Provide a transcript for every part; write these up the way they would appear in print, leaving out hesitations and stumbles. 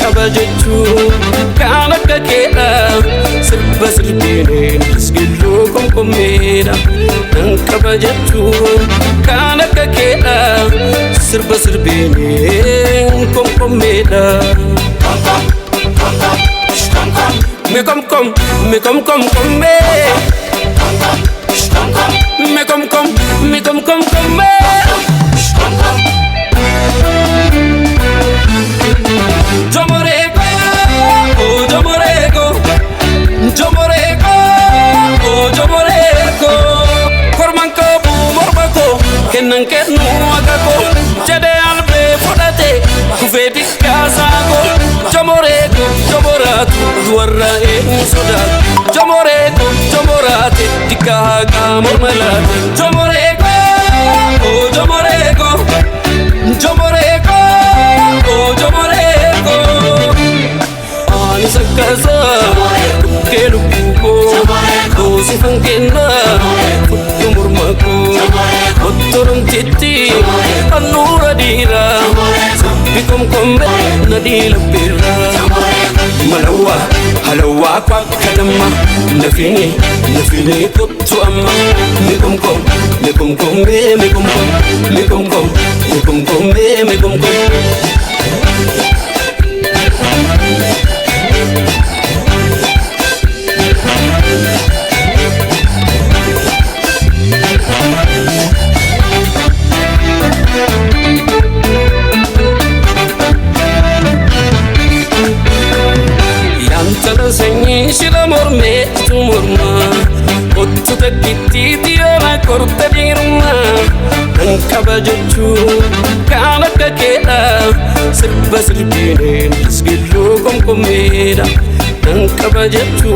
kabajechu kana kakeda sirba sirbine skillu komkomeda kabajechu kana kakeda sirba sirbine komkomeda me kom kom me kom kom kom me me kom kom me kom kom kom me Jomorego oh Jomorego Jomorego oh Jomorego kormanko bu morbako kenan kenu agako jade albe fodate kufedi kazago Jomorego Jomoratu duwarra sodat Jomorego Jomorate dikaga mormalat Jomorego oh Jomorego Jomorego oh Jomorego ani sakaza kelu buko oh sifangena umurmako otorum titi anura dira bikom kombe nadila pira malawa halawa kwa kadama nafini kutu amma mikom kom me mikom kom me mikom kom Senyi shila morme tumurma ottu takiti diana korta dirma kabajechu kana kakeda sirba sirbine skillu komkomeda kabajechu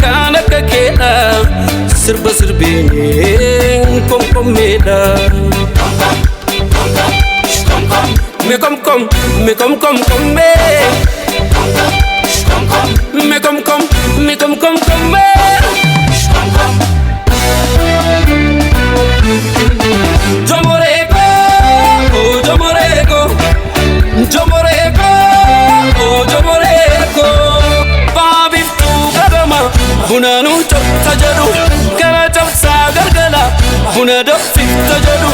kana kakeda sirba sirbine komkomeda me kom kom me kom kom kom me me kom kom me kom kom kom me Jomorego oh Jomorego Jomorego oh Jomorego babi tu kadama bunanu tajadu kala tapsa gargala bunado tajadu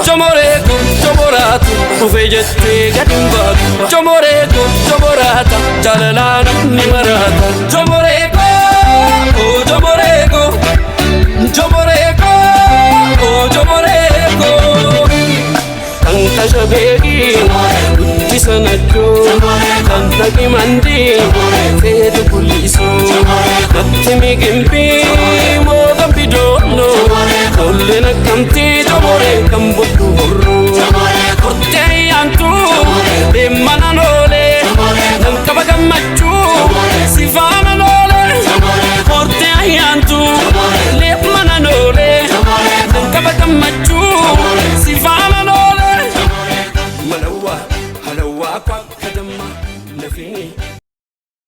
Jomorego Jomoratu ufejete gadimba Jomorego Jomorata jalalana nimarata Jomorego oh Jomorego Jomorego oh Jomorego tanta shabegi tisanacho tanta kimandi fedu puliso natimi gimpi moga bidono kollena kamti Jomore kambutu hurru kotte antu de mananole nankabagamachu sifana nole kotte antu le mananole nankabagamachu sifana nole malawa halawa kwa